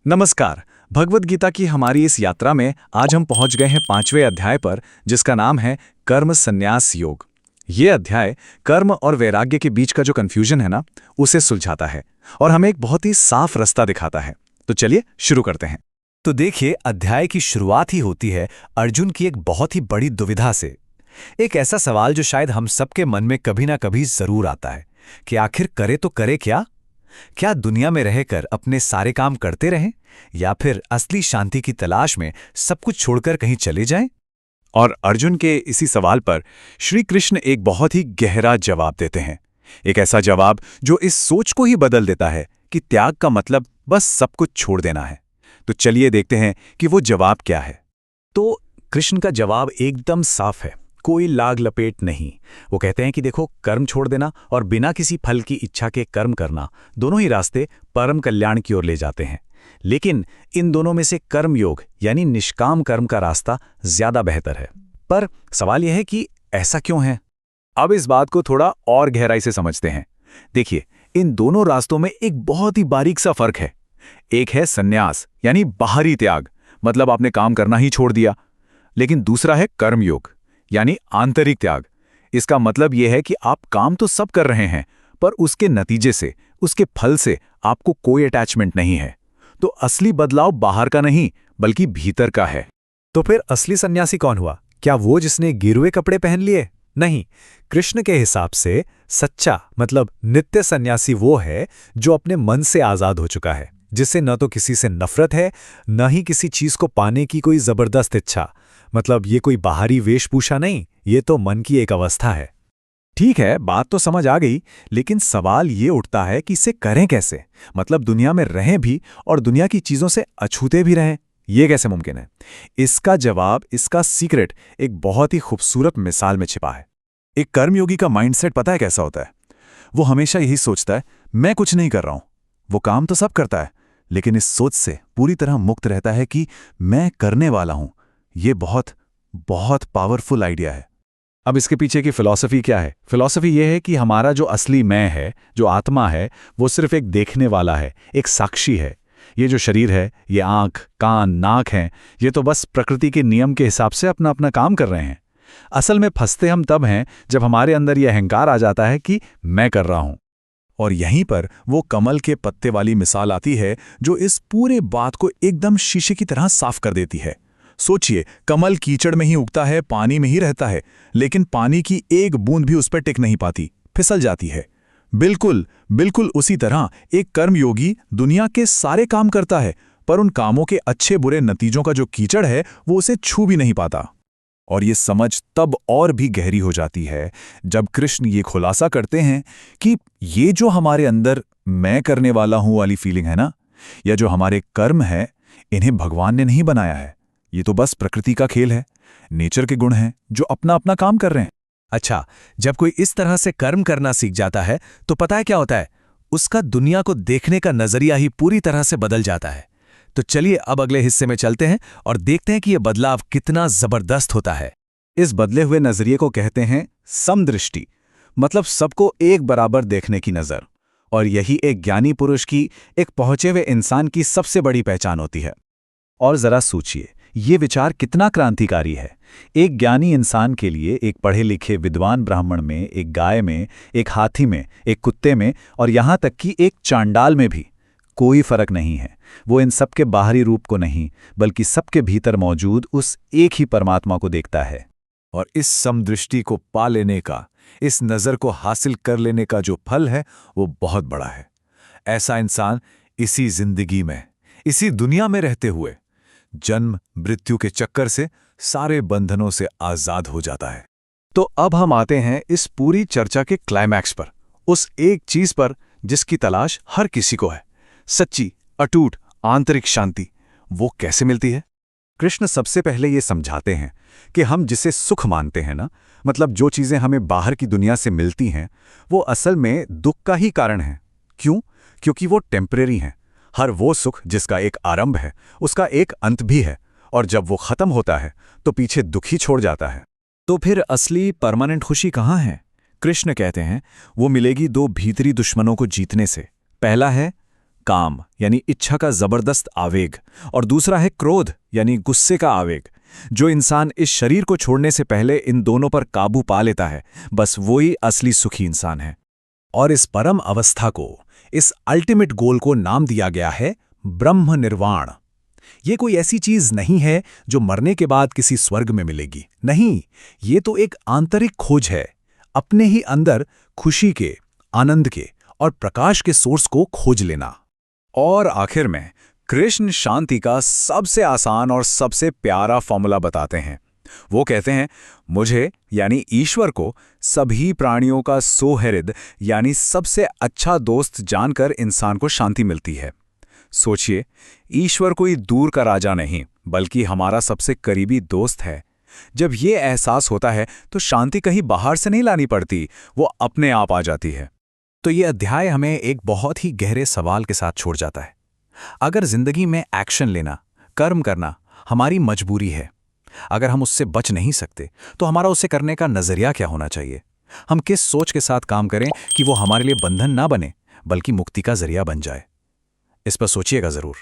नमस्कार। भगवद गीता की हमारी इस यात्रा में आज हम पहुंच गए हैं 5वें अध्याय पर, जिसका नाम है कर्म संन्यास योग। ये अध्याय कर्म और वैराग्य के बीच का जो कंफ्यूजन है ना, उसे सुलझाता है और हमें एक बहुत ही साफ रास्ता दिखाता है। तो चलिए शुरू करते हैं। तो देखिए, अध्याय की शुरुआत ही होती है अर्जुन की एक बहुत ही बड़ी दुविधा से। एक ऐसा सवाल जो शायद हम सबके मन में कभी ना कभी जरूर आता है कि आखिर करे तो करे क्या? क्या दुनिया में रहकर अपने सारे काम करते रहें या फिर असली शांति की तलाश में सब कुछ छोड़कर कहीं चले जाएं? और अर्जुन के इसी सवाल पर श्री कृष्ण एक बहुत ही गहरा जवाब देते हैं। एक ऐसा जवाब जो इस सोच को ही बदल देता है कि त्याग का मतलब बस सब कुछ छोड़ देना है। तो चलिए देखते हैं कि वो जवाब क्या है। तो कृष्ण का जवाब एकदम साफ है, कोई लाग लपेट नहीं। वो कहते हैं कि देखो, कर्म छोड़ देना और बिना किसी फल की इच्छा के कर्म करना, दोनों ही रास्ते परम कल्याण की ओर ले जाते हैं। लेकिन इन दोनों में से कर्म योग यानी निष्काम कर्म का रास्ता ज्यादा बेहतर है। पर सवाल यह है कि ऐसा क्यों है? अब इस बात को थोड़ा और गहराई से समझते हैं। देखिए, इन दोनों रास्तों में एक बहुत ही बारीक सा फर्क है। एक है संन्यास यानी बाहरी त्याग, मतलब आपने काम करना ही छोड़ दिया। लेकिन दूसरा है कर्मयोग यानी आंतरिक त्याग। इसका मतलब यह है कि आप काम तो सब कर रहे हैं, पर उसके नतीजे से, उसके फल से आपको कोई अटैचमेंट नहीं है। तो असली बदलाव बाहर का नहीं, बल्कि भीतर का है। तो फिर असली सन्यासी कौन हुआ? क्या वो जिसने गिरुए कपड़े पहन लिए? नहीं, कृष्ण के हिसाब से सच्चा मतलब नित्य सन्यासी वो है जो अपने मन से आजाद हो चुका है, जिससे न तो किसी से नफरत है, न ही किसी चीज को पाने की कोई जबरदस्त इच्छा। मतलब ये कोई बाहरी वेशभूषा नहीं, ये तो मन की एक अवस्था है। ठीक है, बात तो समझ आ गई, लेकिन सवाल ये उठता है कि इसे करें कैसे? मतलब दुनिया में रहें भी और दुनिया की चीजों से अछूते भी रहें। ये कैसे मुमकिन है? इसका जवाब, इसका सीक्रेट एक बहुत ही खूबसूरत मिसाल में छिपा है। एक कर्मयोगी का माइंडसेट पता है कैसा होता है? वो हमेशा यही सोचता है, मैं कुछ नहीं कर रहा हूं। वो काम तो सब करता है, लेकिन इस सोच से पूरी तरह मुक्त रहता है कि मैं करने वाला हूं। ये बहुत बहुत पावरफुल आइडिया है। अब इसके पीछे की फिलॉसफी क्या है? फिलॉसफी ये है कि हमारा जो असली मैं है, जो आत्मा है, वो सिर्फ एक देखने वाला है, एक साक्षी है। ये जो शरीर है, ये आंख, कान, नाक हैं, ये तो बस प्रकृति के नियम के हिसाब से अपना अपना काम कर रहे हैं। असल में फंसते हम तब हैं जब हमारे अंदर यह अहंकार आ जाता है कि मैं कर रहा हूं। और यहीं पर वो कमल के पत्ते वाली मिसाल आती है, जो इस पूरे बात को एकदम शीशे की तरह साफ कर देती है। सोचिए, कमल कीचड़ में ही उगता है, पानी में ही रहता है, लेकिन पानी की एक बूंद भी उस पर टिक नहीं पाती, फिसल जाती है। बिल्कुल बिल्कुल उसी तरह एक कर्मयोगी दुनिया के सारे काम करता है, पर उन कामों के अच्छे बुरे नतीजों का जो कीचड़ है, वो उसे छू भी नहीं पाता। और ये समझ तब और भी गहरी हो जाती है जब कृष्ण ये खुलासा करते हैं कि ये जो हमारे अंदर मैं करने वाला हूं वाली फीलिंग है ना, या जो हमारे कर्म है, इन्हें भगवान ने नहीं बनाया है। ये तो बस प्रकृति का खेल है, नेचर के गुण हैं जो अपना अपना काम कर रहे हैं। अच्छा, जब कोई इस तरह से कर्म करना सीख जाता है तो पता है क्या होता है? उसका दुनिया को देखने का नजरिया ही पूरी तरह से बदल जाता है। तो चलिए अब अगले हिस्से में चलते हैं और देखते हैं कि यह बदलाव कितना जबरदस्त होता है। इस बदले हुए नजरिए को कहते हैं समदृष्टि, मतलब सबको एक बराबर देखने की नजर। और यही एक ज्ञानी पुरुष की, एक पहुंचे हुए इंसान की सबसे बड़ी पहचान होती है। और जरा सोचिए, ये विचार कितना क्रांतिकारी है। एक ज्ञानी इंसान के लिए एक पढ़े लिखे विद्वान ब्राह्मण में, एक गाय में, एक हाथी में, एक कुत्ते में और यहां तक कि एक चांडाल में भी कोई फर्क नहीं है। वो इन सबके बाहरी रूप को नहीं, बल्कि सबके भीतर मौजूद उस एक ही परमात्मा को देखता है। और इस समदृष्टि को पा लेने का, इस नज़र को हासिल कर लेने का जो फल है, वो बहुत बड़ा है। ऐसा इंसान इसी जिंदगी में, इसी दुनिया में रहते हुए जन्म मृत्यु के चक्कर से, सारे बंधनों से आजाद हो जाता है। तो अब हम आते हैं इस पूरी चर्चा के क्लाइमैक्स पर, उस एक चीज पर जिसकी तलाश हर किसी को है, सच्ची अटूट आंतरिक शांति। वो कैसे मिलती है? कृष्ण सबसे पहले ये समझाते हैं कि हम जिसे सुख मानते हैं ना, मतलब जो चीजें हमें बाहर की दुनिया से मिलती हैं, वो असल में दुख का ही कारण है। क्यों? क्योंकि वो टेम्परेरी हैं। हर वो सुख जिसका एक आरंभ है, उसका एक अंत भी है, और जब वो खत्म होता है तो पीछे दुख ही छोड़ जाता है। तो फिर असली परमानेंट खुशी कहाँ है? कृष्ण कहते हैं वो मिलेगी दो भीतरी दुश्मनों को जीतने से। पहला है काम यानी इच्छा का जबरदस्त आवेग, और दूसरा है क्रोध यानी गुस्से का आवेग। जो इंसान इस शरीर को छोड़ने से पहले इन दोनों पर काबू पा लेता है, बस वही असली सुखी इंसान है। और इस परम अवस्था को, इस अल्टीमेट गोल को नाम दिया गया है ब्रह्म निर्वाण। ये कोई ऐसी चीज नहीं है जो मरने के बाद किसी स्वर्ग में मिलेगी। नहीं, ये तो एक आंतरिक खोज है, अपने ही अंदर खुशी के, आनंद के और प्रकाश के सोर्स को खोज लेना। और आखिर में कृष्ण शांति का सबसे आसान और सबसे प्यारा फॉर्मूला बताते हैं। वो कहते हैं, मुझे यानी ईश्वर को सभी प्राणियों का सोहृद यानी सबसे अच्छा दोस्त जानकर इंसान को शांति मिलती है। सोचिए, ईश्वर कोई दूर का राजा नहीं, बल्कि हमारा सबसे करीबी दोस्त है। जब ये एहसास होता है तो शांति कहीं बाहर से नहीं लानी पड़ती, वो अपने आप आ जाती है। तो ये अध्याय हमें एक बहुत ही गहरे सवाल के साथ छोड़ जाता है। अगर जिंदगी में एक्शन लेना, कर्म करना हमारी मजबूरी है, अगर हम उससे बच नहीं सकते, तो हमारा उसे करने का नजरिया क्या होना चाहिए? हम किस सोच के साथ काम करें कि वो हमारे लिए बंधन ना बने, बल्कि मुक्ति का जरिया बन जाए? इस पर सोचिएगा जरूर।